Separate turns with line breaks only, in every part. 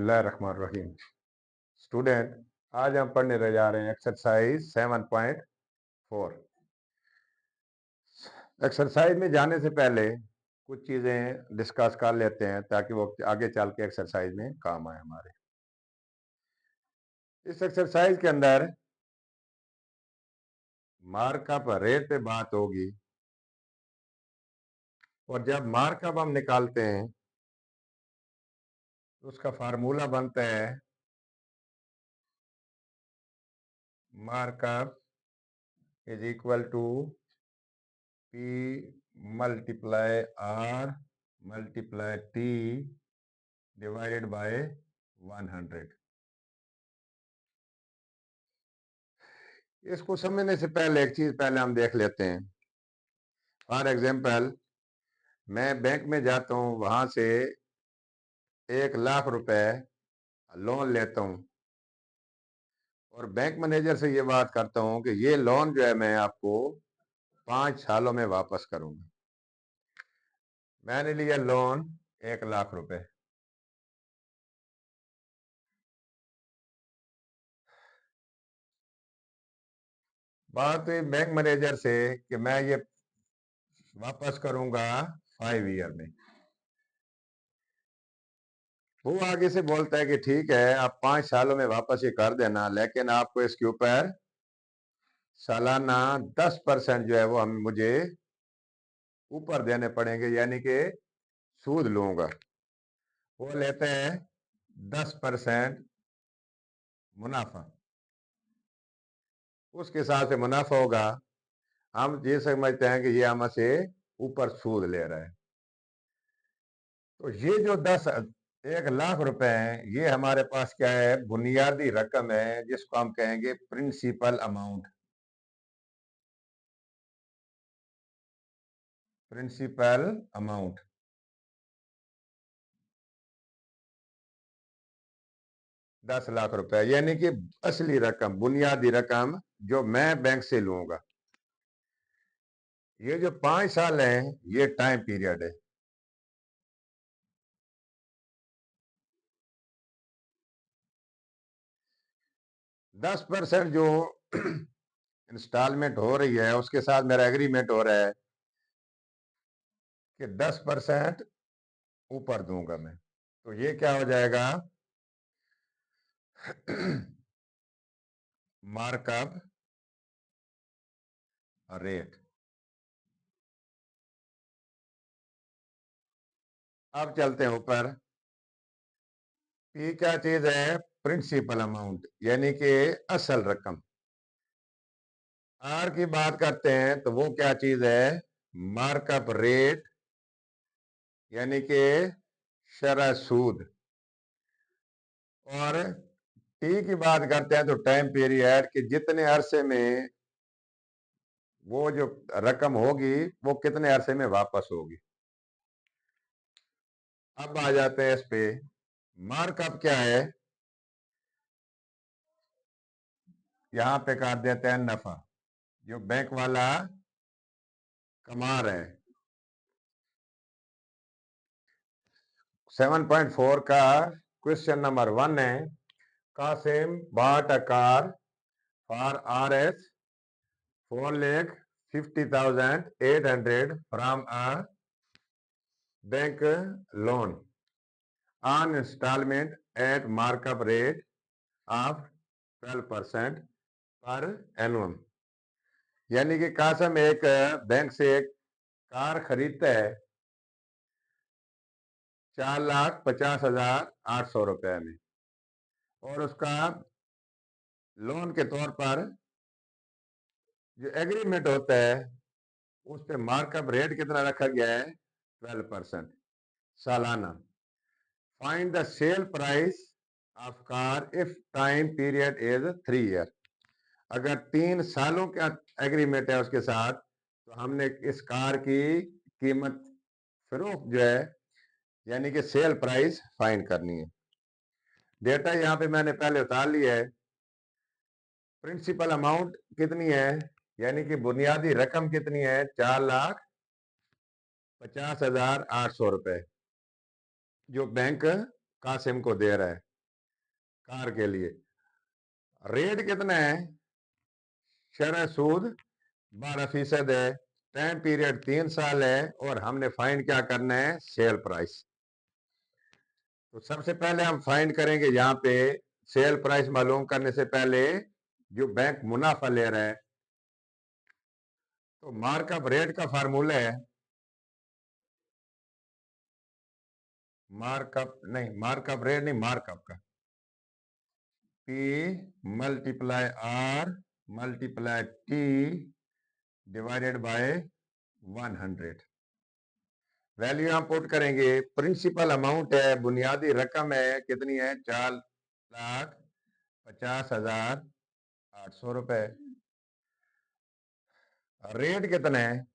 बिस्मिल्लाहिर्रहमानिर्रहीम। स्टूडेंट, आज हम पढ़ने जा रहे हैं एक्सरसाइज 7.4। एक्सरसाइज में जाने से पहले कुछ चीज़ें डिस्कस कर लेते हैं ताकि वो आगे चल के एक्सरसाइज में काम आए हमारे। इस एक्सरसाइज के अंदर मार्कअप रेट पे बात होगी, और जब मार्कअप हम निकालते हैं तो उसका फार्मूला बनता है markup is equal to P multiply R multiply T divided by 100। इसको समझने से पहले एक चीज पहले हम देख लेते हैं। फॉर एग्जाम्पल, मैं बैंक में जाता हूं, वहां से 1 लाख रुपए लोन लेता हूं और बैंक मैनेजर से ये बात करता हूं कि ये लोन जो है मैं आपको 5 सालों में वापस करूंगा। मैंने लिया लोन 1 लाख रुपए। बात हुई बैंक मैनेजर से कि मैं ये वापस करूंगा 5 ईयर में। वो आगे से बोलता है कि ठीक है, आप 5 सालों में वापस ये कर देना, लेकिन आपको इसके ऊपर सालाना 10% जो है वो हम मुझे ऊपर देने पड़ेंगे, यानी कि सूद लूंगा। वो लेते हैं 10% मुनाफा। उसके हिसाब से मुनाफा होगा, हम ये समझते हैं कि ये हमसे ऊपर सूद ले रहा है। तो ये जो 1 लाख रुपए हैं, ये हमारे पास क्या है, बुनियादी रकम है, जिसको हम कहेंगे principal amount. Principal amount 10 lakh रुपए, यानी कि असली रकम, बुनियादी रकम जो मैं बैंक से लूंगा। ये जो 5 साल है, ये टाइम पीरियड है। दस परसेंट जो इंस्टॉलमेंट हो रही है, उसके साथ मेरा एग्रीमेंट हो रहा है कि 10% ऊपर दूंगा मैं। तो ये क्या हो जाएगा, मार्कअप रेट। अब चलते हैं ऊपर। पी क्या चीज है, प्रिंसिपल अमाउंट, यानी कि असल रकम। आर की बात करते हैं तो वो क्या चीज है, मार्कअप रेट, यानी कि शरह सूद। और टी की बात करते हैं तो टाइम पीरियड, कि जितने अरसे में वो जो रकम होगी वो कितने अरसे में वापस होगी। अब आ जाते हैं इस पे, मार्कअप क्या है, यहां पे काट देते हैं नफा जो बैंक वाला कमा रहे हैं। 7.4 का क्वेश्चन नंबर 1 है, Qasim bought a car for Rs 4,50,800 from a bank loan on installment at markup rate of 12% पर एनुअम। यानी कि कासिम एक बैंक से एक कार खरीदता है 4,50,800 रुपए में, और उसका लोन के तौर पर जो एग्रीमेंट होता है उस पे मार्कअप रेट कितना रखा गया है, 12% सालाना। Find the sale price of car if time period is 3 year. अगर 3 सालों का एग्रीमेंट है उसके साथ, तो हमने इस कार की कीमत फरोख्त जो है, यानी कि सेल प्राइस फाइंड करनी है। डेटा यहाँ पे मैंने पहले उतार लिया है। प्रिंसिपल अमाउंट कितनी है, यानी कि बुनियादी रकम कितनी है, 4,50,800 रुपए जो बैंक कासिम को दे रहा है। कार के लिए। रेट कितना है? शरह सूद 12% है, टाइम पीरियड 3 साल है, और हमने फाइंड क्या करना है? Sale price. तो सबसे पहले हम फाइंड करेंगे यहां पे सेल प्राइस मालूम करने से पहले जो बैंक मुनाफा ले रहा है, तो मार्कअप रेट का फार्मूला है, मार्कअप नहीं, मार्कअप रेट नहीं, मार्कअप का P multiply R multiply T divided by 100। Value हम पुट करेंगे, प्रिंसिपल अमाउंट है, बुनियादी रकम है, कितनी है? 4,50,800 रुपए। रेट कितना है?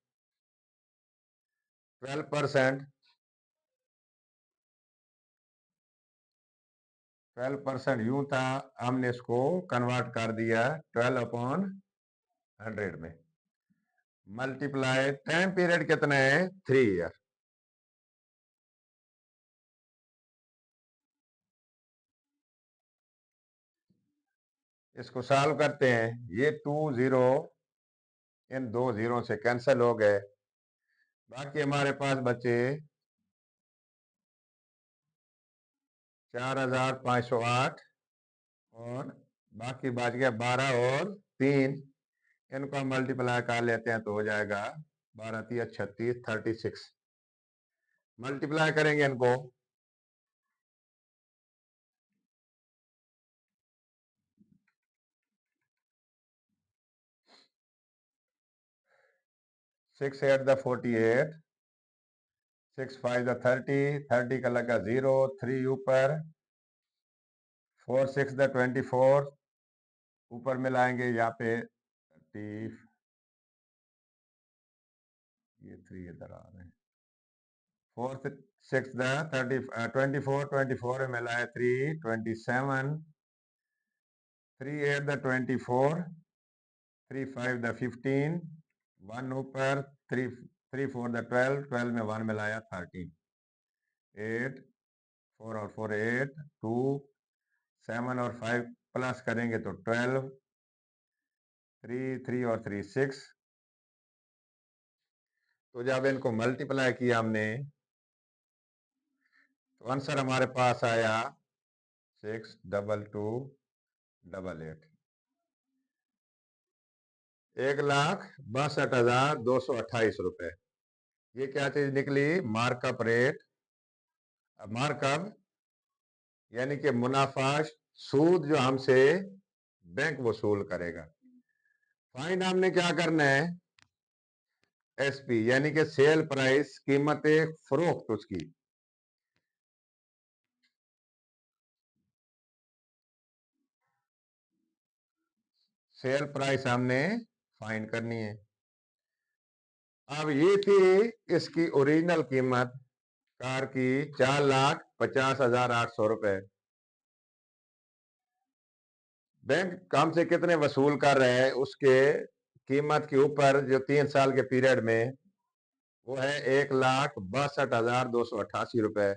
12%। 12% यूं था, हमने इसको कन्वर्ट कर दिया 12/100 में। मल्टीप्लाई टाइम पीरियड कितना है? 3 ईयर। इसको सॉल्व करते हैं, ये 2 0 इन 2 0 से कैंसिल हो गए, बाकी हमारे पास बचे 4,508, और बाकी बच गया 12 और 3। इनको हम मल्टीप्लाई कर लेते हैं तो हो जाएगा 12 3 36 36। मल्टीप्लाई करेंगे इनको, 6 8 द 48, 6 5 द 30, 30 का लगा 0, 3 ऊपर, 4 6 द 24, ऊपर मिलाएंगे यहाँ पे 30, ये 3 इधर आ रहे हैं, 4 6 द 30 24, 24 में मिलाए 3 27, 3 8 द 24, 3 5 द 15, 1 ऊपर, 3 3 4 द 12, 12 में 1 मिलाया 13, 8 4 और 4 8 2, 7 और 5 प्लस करेंगे तो 12, 3 3 और 3 6। तो जब इनको मल्टीप्लाई किया हमने तो आंसर हमारे पास आया 62288, 1,62,228 रुपए। ये क्या चीज निकली? Markup rate. मार्कअप यानी कि मुनाफा, सूद जो हमसे बैंक वसूल करेगा। फाइन हमने क्या करना है? एसपी यानी कि सेल प्राइस, कीमत फरोख्त उसकी। सेल प्राइस हमने फाइंड करनी है। अब ये थी इसकी ओरिजिनल कीमत कार की, 4,50,800 रुपए। बैंक हमसे कितने वसूल कर रहे हैं उसके कीमत के ऊपर, जो 3 साल के पीरियड में, वो है 1,62,288 रुपए।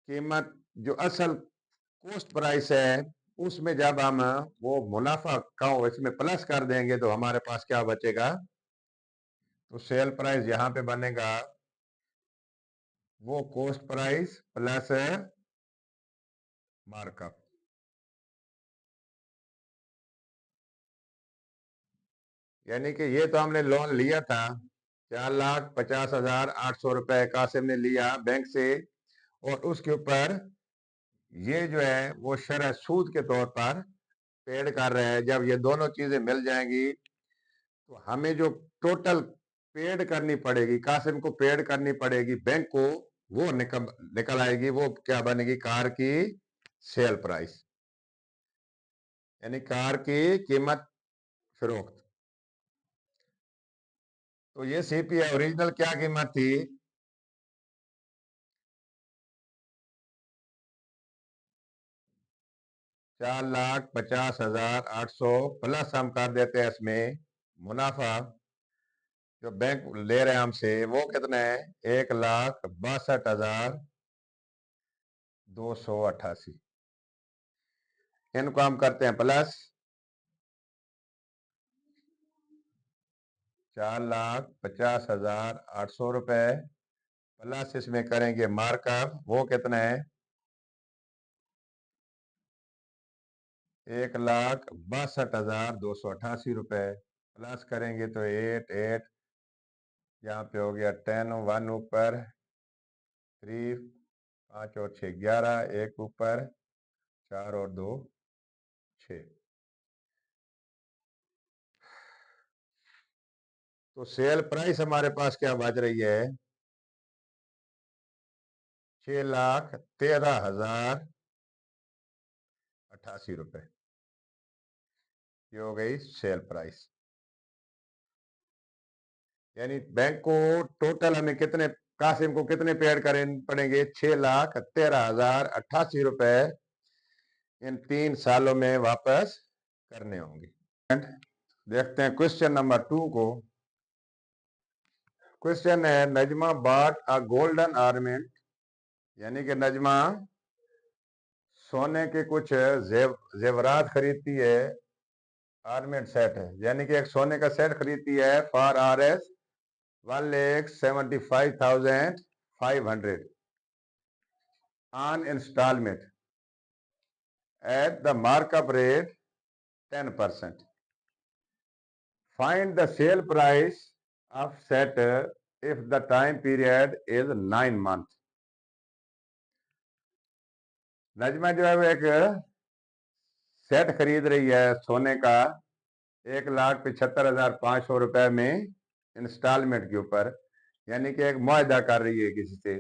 कीमत जो असल कॉस्ट प्राइस है, उसमें जब हम वो मुनाफा का इसमें प्लस कर देंगे तो हमारे पास क्या बचेगा? तो सेल प्राइस यहां पे बनेगा वो कॉस्ट प्राइस प्लस मार्कअप। यानी कि ये तो हमने लोन लिया था 4,50,800 रुपए कासिम ने लिया बैंक से, और उसके ऊपर ये जो है वो शरह सूद के तौर पर पेड कर रहे हैं। जब ये दोनों चीजें मिल जाएंगी तो हमें जो टोटल पेड करनी पड़ेगी, कासिम को पेड करनी पड़ेगी बैंक को, वो निकल निकल आएगी। वो क्या बनेगी? कार की सेल प्राइस, यानी कार की कीमत फरोख्त। तो ये सीपीआई ओरिजिनल क्या कीमत थी? 4,50,800 प्लस हम कर देते हैं इसमें मुनाफा जो बैंक ले रहे हैं हमसे, वो कितना है? 1,62,288। इनको हम करते हैं प्लस 4,50,800 रुपए प्लस इसमें करेंगे मार्कअप, वो कितना है 1,62,288 रुपए प्लस करेंगे तो 8 यहाँ पे हो गया 10 1 ऊपर 3 5 और 6 11 एक ऊपर 4 और 2 6। तो सेल प्राइस हमारे पास क्या बच रही है 6,13,088 रुपए। ये हो गई सेल प्राइस। यानी बैंक को टोटल हमें कितने कासिम को कितने पेड करें पड़ेंगे 6,13,088 रुपए इन 3 सालों में वापस करने होंगे। देखते हैं क्वेश्चन नंबर 2 को। क्वेश्चन है Najma bought a golden ornament, यानी कि नजमा सोने के कुछ जेवरात खरीदती है, ऑर्नामेंट सेट है, यानी कि एक सोने का सेट खरीदती है for RS 1,75,500 on installment at the markup rate 10%. Find the sale price of set if the time period is 9 months. Najma जो है वो एक सेट खरीद रही है सोने का 1,75,500 रुपए में इंस्टॉलमेंट के ऊपर, यानी कि एक मुआहदा कर रही है किसी से।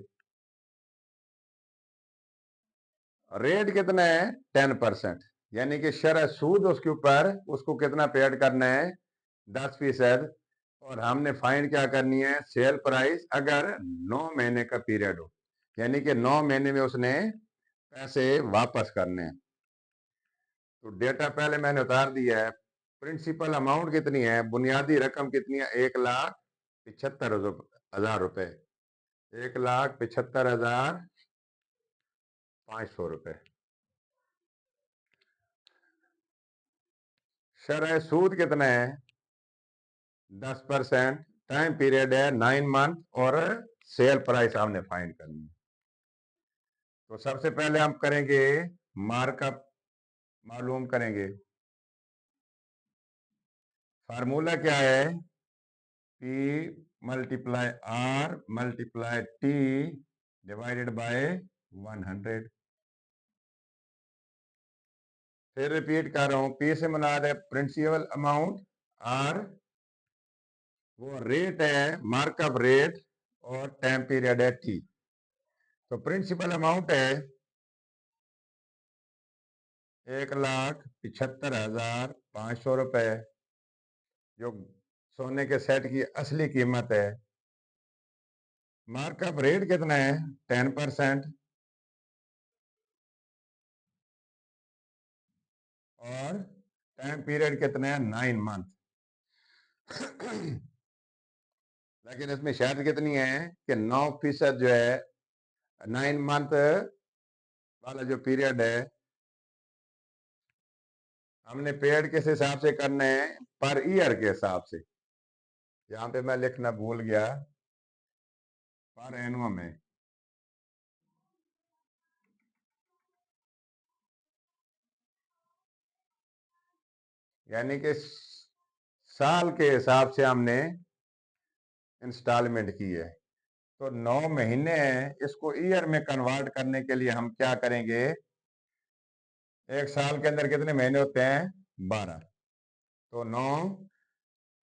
रेट कितना है 10%, यानी कि शरह सूद उसके ऊपर उसको कितना पेड करना है 10%। और हमने फाइंड क्या करनी है सेल प्राइस अगर 9 महीने का पीरियड हो, यानी कि 9 महीने में उसने पैसे वापस करने हैं। तो डेटा पहले मैंने उतार दिया है। प्रिंसिपल अमाउंट कितनी है, बुनियादी रकम कितनी है 1,75,000 रुपए, 1,75,500 रुपए। शरह सूद कितना है 10%, टाइम पीरियड है 9 मंथ और सेल प्राइस हमने फाइंड करनी है। तो सबसे पहले हम करेंगे मार्कअप मालूम करेंगे। फार्मूला क्या है P multiply R multiply T divided by 100। फिर रिपीट कर रहा हूं, P से मुराद है प्रिंसिपल अमाउंट, R वो रेट है मार्कअप रेट और टाइम पीरियड है T। तो प्रिंसिपल अमाउंट है 1,75,500 रुपए जो सोने के सेट की असली कीमत है। मार्कअप रेट कितना है 10% और टाइम पीरियड कितना है 9 मंथ। लेकिन इसमें शर्त कितनी है कि 9% जो है 9 मंथ वाला जो पीरियड है हमने पेड किस हिसाब से करना है पर ईयर के हिसाब से। यहाँ पे मैं लिखना भूल गया, पर एनुअम है, यानी कि साल के हिसाब से हमने इंस्टॉलमेंट की है। तो 9 महीने हैं, इसको ईयर में कन्वर्ट करने के लिए हम क्या करेंगे, एक साल के अंदर कितने महीने होते हैं 12, तो 9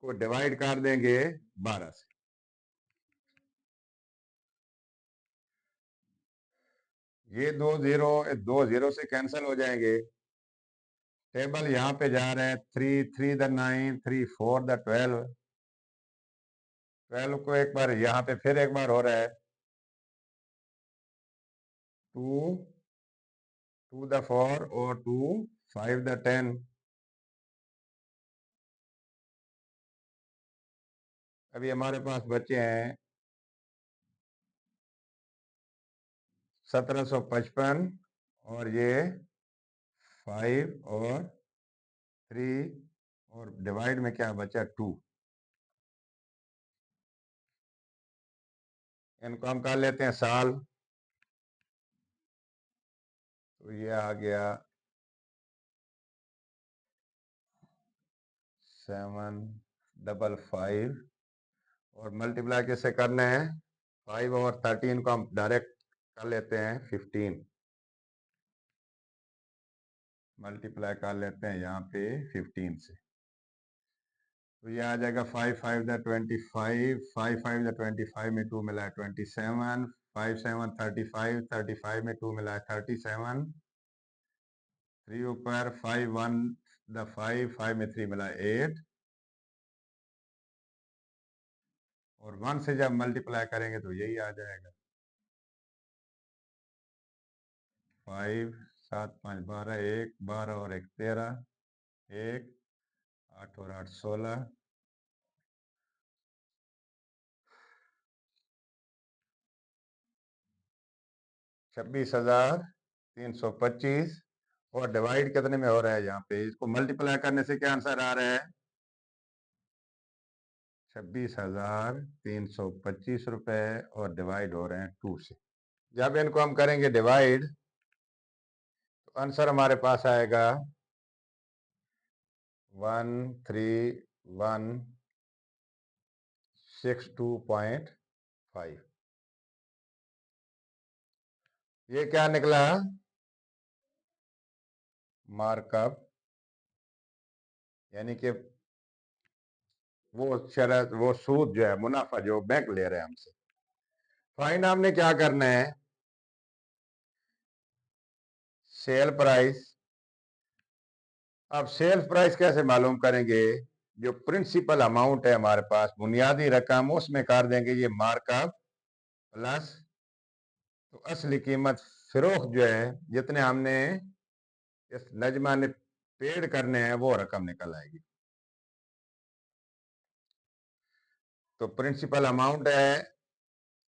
को डिवाइड कर देंगे 12 से। ये 2 जीरो से कैंसिल हो जाएंगे। टेबल यहाँ पे जा रहे हैं 3 3 द 9 3 4 द 12, 12 को एक बार यहाँ पे फिर एक बार हो रहा है 2 2 द 4 और 2 5 द 10। अभी हमारे पास बचे हैं 1755 और ये 5 और 3 और डिवाइड में क्या बचा 2। इनको हम कर लेते हैं साल। तो ये आ गया 755 और मल्टीप्लाई कैसे करने हैं 5 और 13 को हम डायरेक्ट कर लेते हैं 15 मल्टीप्लाई कर लेते हैं यहाँ पे 15 से। तो ये आ जाएगा 5 5 द 25 5 5 द 25 में 2 मिला है 27 5 7 35 35 में 2 मिला है 37 3 ऊपर 5 1 द 5 5 में 3 मिला है 8 और 1 से जब मल्टीप्लाई करेंगे तो यही आ जाएगा 5 7 5 12 1 12 और 1 13 1 8 और 8 16 26,325 और डिवाइड कितने में हो रहा है यहाँ पे इसको मल्टीप्लाई करने से क्या आंसर आ रहा है 26,325 रुपए और डिवाइड हो रहे हैं 2 से। जब इनको हम करेंगे डिवाइड तो आंसर हमारे पास आएगा 1362.5। ये क्या निकला मार्कअप यानी कि वो शरत वो सूद जो है मुनाफा जो बैंक ले रहे हैं हमसे। फाइन हमने क्या करना है सेल प्राइस। अब सेल प्राइस कैसे मालूम करेंगे जो प्रिंसिपल अमाउंट है हमारे पास बुनियादी रकम उसमें कर देंगे ये मार्कअप प्लस तो असली कीमत फिरोख्त जो है जितने हमने इस नजमा ने पेड करने हैं वो रकम निकल आएगी। तो प्रिंसिपल अमाउंट है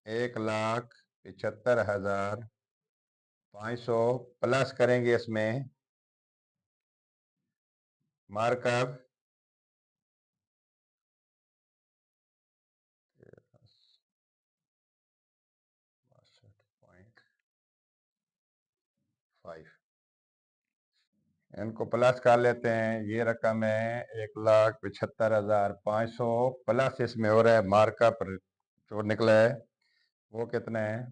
1,75,500 प्लस करेंगे इसमें मार्कअप 5 इनको प्लस कर लेते हैं ये रकम है 1,75,500 प्लस इसमें हो रहा है मार्कअप जो निकला है वो कितना है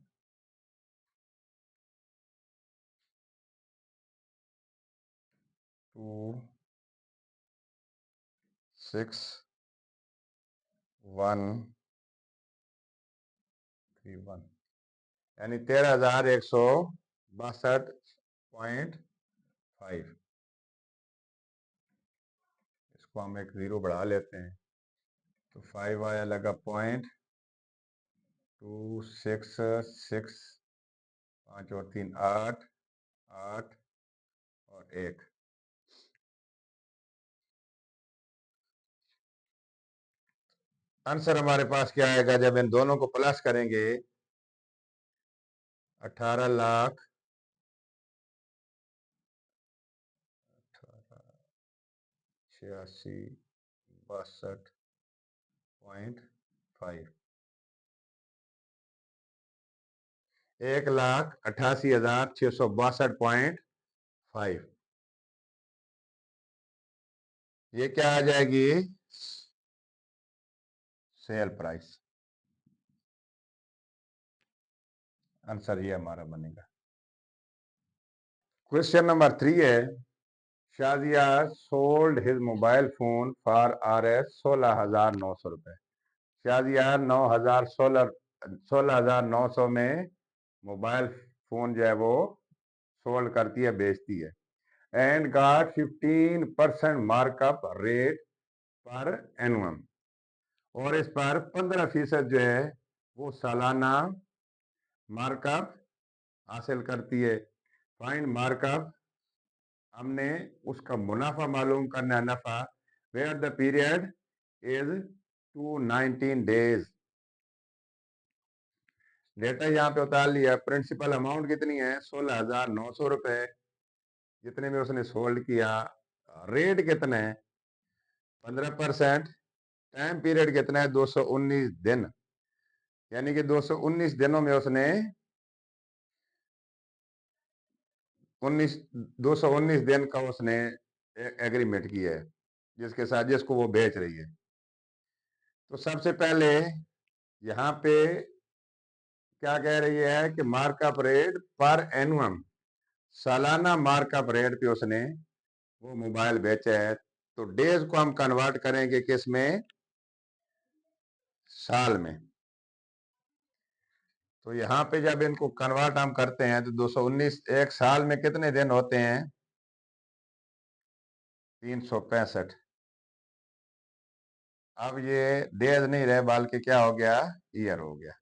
26,131 यानी 13,162.5। इसको हम एक जीरो बढ़ा लेते हैं तो 5 आया लगा 0.266 5 और 3 8 8 और 1। आंसर हमारे पास क्या आएगा जब इन दोनों को प्लस करेंगे 18,00,000 86,62.5 1,88,662.5 ये क्या आ जाएगी सेल प्राइस। आंसर ये हमारा बनेगा। क्वेश्चन नंबर 3 है Shazia sold his mobile phone for RS 16,900 रुपए। शाजिया 16,900 में मोबाइल फोन जो है वो सोल्ड करती है बेचती है एंड गॉट 15% मार्कअप रेट पर एनुअम और इस पर 15% जो है वो सालाना मार्कअप हासिल करती है। फाइंड मार्कअप हमने उसका मुनाफा मालूम करना है नफा where the period is 219 days. Data यहाँ पे उतार लिया प्रिंसिपल अमाउंट कितनी है 16,900 रुपए जितने में उसने सोल्ड किया, रेट कितना है 15%, टाइम पीरियड कितना है 219 दिन, यानी कि 219 दिनों में उसने 19 219 दिन का उसने एग्रीमेंट किया है जिसके साथ, जिसको वो बेच रही है। तो सबसे पहले यहाँ पे क्या कह रही है कि मार्कअप रेट पर एनुअम, सालाना मार्कअप रेट पे उसने वो मोबाइल बेचा है। तो डेज को हम कन्वर्ट करेंगे किस में, साल में। तो यहाँ पे जब इनको कन्वर्ट हम करते हैं तो 219 एक साल में कितने दिन होते हैं, 365। अब ये डेज नहीं रहे बल्कि क्या हो गया, ईयर हो गया।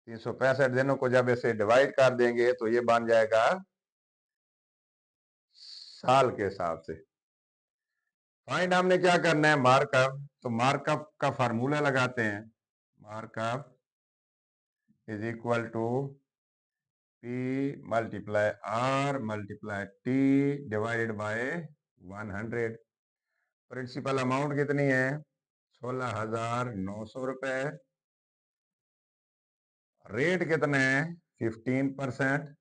365 दिनों को जब ऐसे डिवाइड कर देंगे तो ये बन जाएगा साल के हिसाब से। फाइंड हमने क्या करना है, मार्कअप। तो मार्कअप का फार्मूला लगाते हैं, markup is equal to P multiply R multiply T divided by 100। Principal amount कितनी है, 16,900 रुपए। रेट कितना है 15%,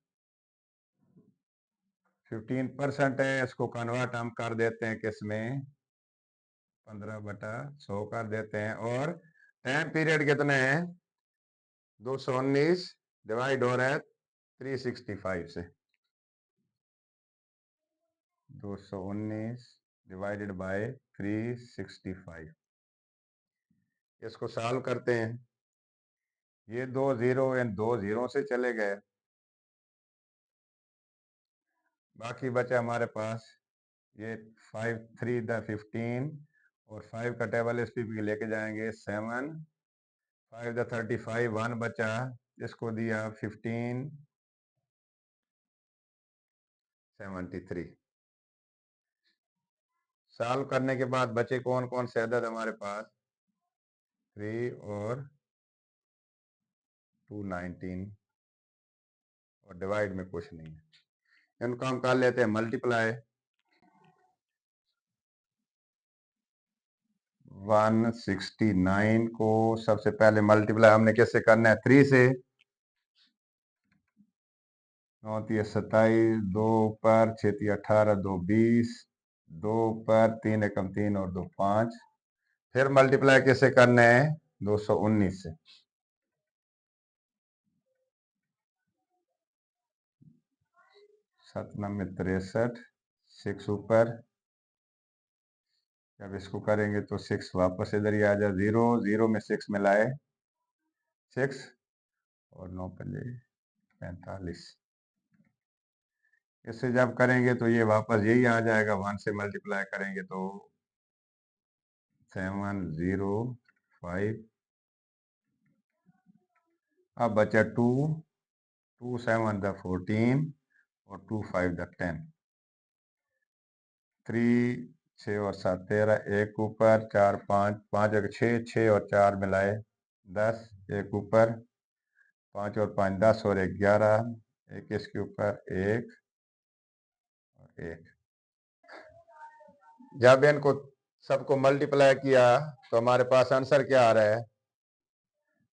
15% है। इसको कन्वर्ट हम कर देते हैं किसमें, 15/100 कर देते हैं। और टाइम पीरियड कितना है 219 डिवाइड हो रहा है 365 से, 219 डिवाइडेड बाय 365। इसको सॉल्व करते हैं, ये 2 जीरो इन 2 जीरो से चले गए, बाकी बचा हमारे पास ये 5 3 द 15 और 5 का टेबल इस पे लेके जाएंगे 7 5 द 35 1 बचा, इसको दिया 1573। सॉल्व करने के बाद बचे कौन कौन से अदद हमारे पास, 3 और 219, और डिवाइड में कुछ नहीं है। इनको हम कर लेते हैं मल्टीप्लाई। 169 को सबसे पहले मल्टीप्लाई हमने किससे करना है, 3 से। 9 तिया 27, 2 ऊपर 6 तिया 18, 2 20, 2 ऊपर 3 एकम 3 और 2 5। फिर मल्टीप्लाई किससे करना है, 219 से। 7 9 में 63, 6 ऊपर, जब इसको करेंगे तो 6 वापस इधर ही आ जाए, 0 0 में 6 मिलाए 6 और 9 पल्ले 45। इससे जब करेंगे तो ये वापस यही आ जाएगा, 1 से मल्टीप्लाई करेंगे तो 705। अब बचा 2 2 7 द 14 और 2 5 द 10, 3 6 और 7 13, एक ऊपर 4 5 5 और 6 6 और 4 मिलाए 10, एक ऊपर 5 और 5 10 और 1 11, एक इसके ऊपर 1 और 1। जब इनको सबको मल्टीप्लाई किया तो हमारे पास आंसर क्या आ रहा है,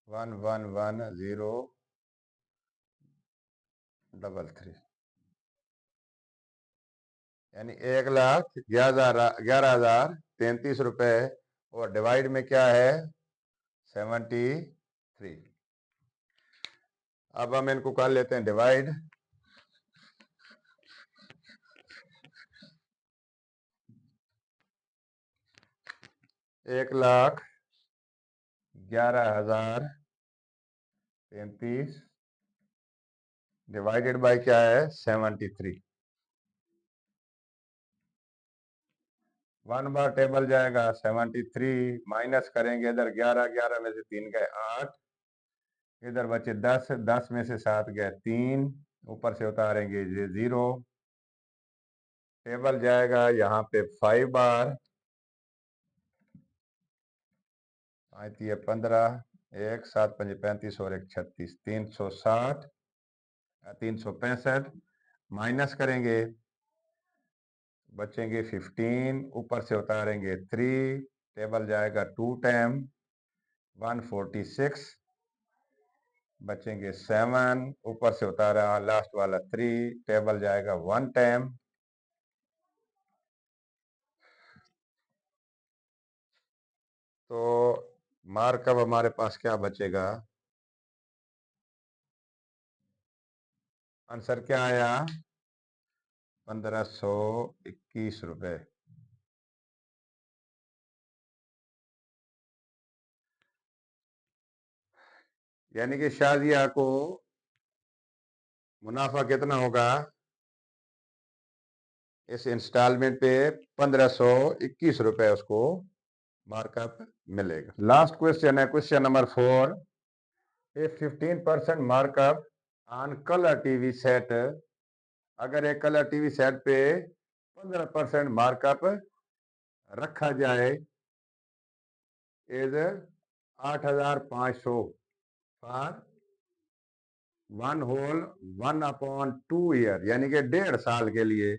111033, यानी 1,11,033 और डिवाइड में क्या है 73। अब हम इनको कर लेते हैं डिवाइड। 1,11,033 डिवाइडेड बाय क्या है 73। 1 बार टेबल जाएगा 73, माइनस करेंगे इधर 11 11 में से 3 गए 8, इधर बचे 10 10 में से 7 गए 3, ऊपर से उतारेंगे ये 0, टेबल जाएगा यहाँ पे 5 बार, 5 ये 15, 1 7 5 35 और 1 36, 360 365। माइनस करेंगे, बचेंगे 15, ऊपर से उतारेंगे 3, टेबल जाएगा 2 टाइम 146, बचेंगे 7, ऊपर से उतारा लास्ट वाला 3, टेबल जाएगा 1 टाइम, तो मार्कअप हमारे पास क्या बचेगा, आंसर क्या आया 1521 रुपए। यानी कि शाजिया को मुनाफा कितना होगा इस इंस्टॉलमेंट पे, 1521 रुपए उसको मार्कअप मिलेगा। लास्ट क्वेश्चन है question number 4, A 15% markup on colour TV set. अगर एक कलर टीवी सेट पे 15% मार्कअप रखा जाए इज 8,500 फॉर 1/2 ईयर, यानी कि 1.5 साल के लिए।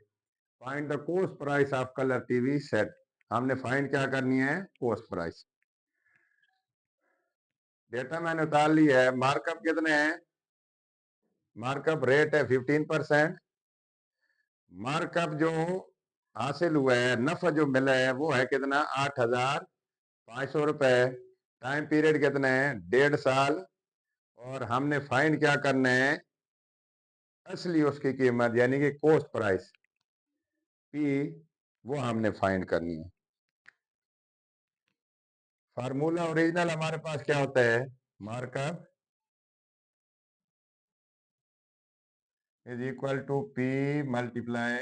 Find the cost price of colour TV set. हमने फाइंड क्या करनी है, कॉस्ट प्राइस। डेटा मैंने उतार ली है। मार्कअप कितने हैं, मार्कअप रेट है 15%। मार्कअप जो हासिल हुआ है, नफा जो मिला है वो है कितना, 8,500 रुपए। टाइम पीरियड कितने हैं, 1.5 साल। और हमने फाइंड क्या करना है, असली उसकी कीमत यानी कि कॉस्ट प्राइस पी, वो हमने फाइंड करनी है। फार्मूला ओरिजिनल हमारे पास क्या होता है, markup is equal to P multiply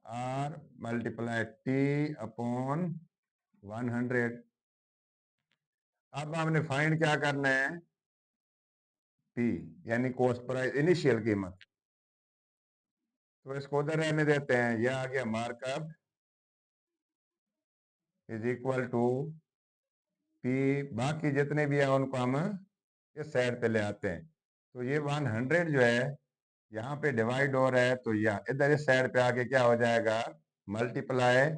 R multiply T upon 100। अब हमने फाइंड क्या करना है, पी यानी कॉस्ट प्राइस, इनिशियल कीमत। तो इसको उधर रहने देते हैं, यह आ गया markup is equal to P. बाकी जितने भी है उनको हम इस साइड पे ले आते हैं। तो ये 100 जो है यहाँ पे डिवाइड हो रहा है, तो यह इधर इस साइड पे आके क्या हो जाएगा, मल्टीप्लाई।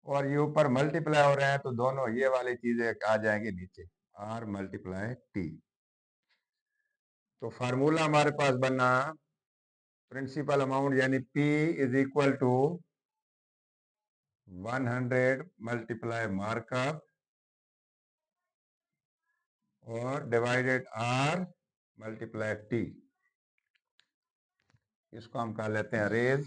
और ये ऊपर मल्टीप्लाई हो रहे हैं तो दोनों ये वाली चीजें आ जाएंगी नीचे, आर मल्टीप्लाई टी। तो फार्मूला हमारे पास बना प्रिंसिपल अमाउंट यानी P is equal to 100 multiply markup और डिवाइडेड आर मल्टीप्लाई टी। इसको हम कह लेते हैं रेज।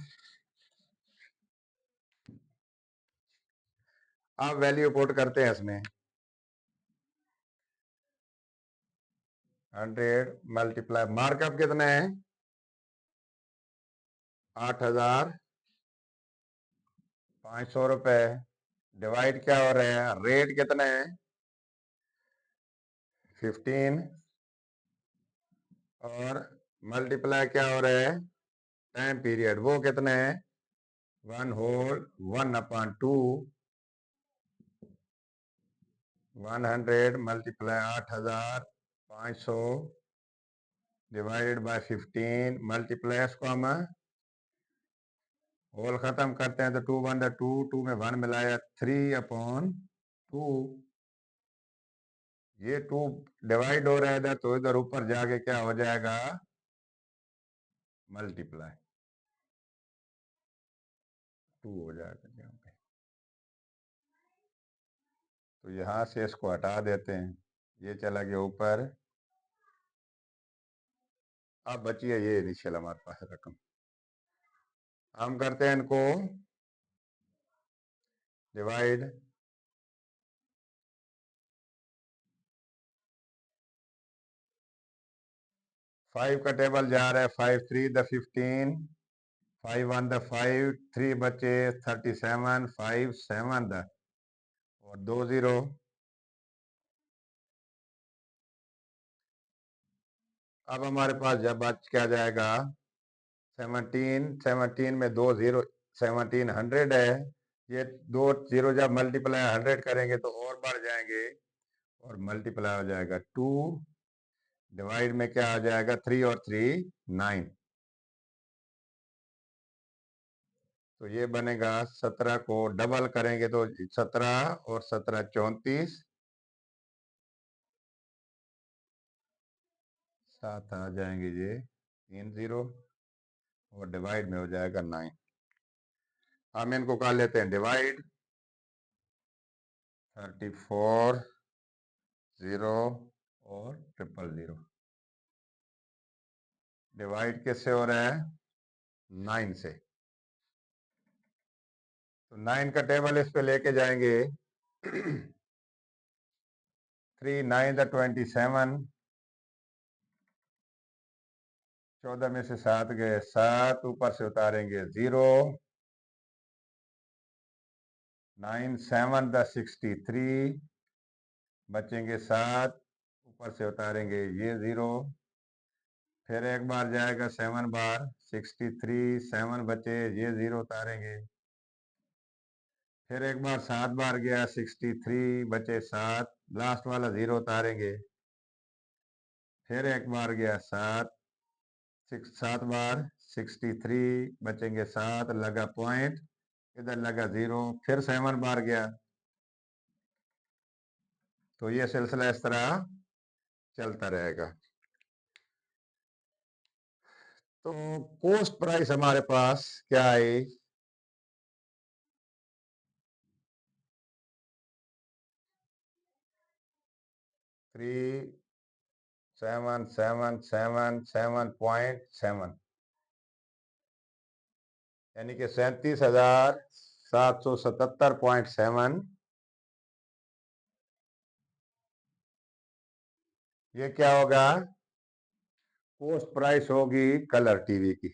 अब वैल्यू पुट करते हैं इसमें, 100 मल्टीप्लाई मार्कअप कितना है, 8,500 रुपए। डिवाइड क्या हो रहे हैं, रेट कितना है 15, और मल्टीप्लाई क्या हो रहा है, टाइम पीरियड वो कितने हैं, 1/2। 100 मल्टीप्लाई 8,500 डिवाइडेड बाय 15 मल्टीप्लाई, इसको हम होल खत्म करते हैं तो 2 1 2, 2 में 1 मिलाया 3/2। ये 2 डिवाइड हो रहा है तो इधर ऊपर जाके क्या हो जाएगा, मल्टीप्लाई 2 हो जाएगा यहाँ पे। तो यहां से इसको हटा देते हैं, ये चला गया ऊपर। अब बची है ये इनिशियल हमारे पास रकम। हम करते हैं इनको डिवाइड, 5 का टेबल जा रहा है, 5 3 द 15, 5 1 द 5, 3 बचे 37, 5 7 द और 2 0। अब हमारे पास जब बच क्या जाएगा, 17, 17 में 2 0, 1700 है। ये 2 0 जब मल्टीप्लाई 100 करेंगे तो और बढ़ जाएंगे, और मल्टीप्लाई हो जाएगा 2, डिवाइड में क्या आ जाएगा 3 और 3 9। तो ये बनेगा 17 को डबल करेंगे तो 17 और 17 34, 7 आ जाएंगे ये 3 0 और डिवाइड में हो जाएगा 9। हम इनको कर लेते हैं डिवाइड। 34 0 और 000 डिवाइड किससे हो रहा है? 9 से। तो 9 का टेबल इस पे लेके जाएंगे। 3 9 27, 14 में से 7 गए 7, ऊपर से उतारेंगे 0, 9 7 63, बचेंगे 7, ऊपर से उतारेंगे ये 0, फिर एक बार जाएगा 7 बार 63, 7 बचे ये 0 उतारेंगे, फिर एक बार 7 बार गया 63, बचे 7, लास्ट वाला 0 उतारेंगे, फिर एक बार गया 7, 7 बार 63, बचेंगे 7, लगा पॉइंट, इधर लगा 0, फिर 7 बार गया। तो ये सिलसिला इस तरह चलता रहेगा। तो कॉस्ट प्राइस हमारे पास क्या आई? 3777.7, यानी कि 37,777.7। ये क्या होगा? कॉस्ट प्राइस होगी कलर टीवी की।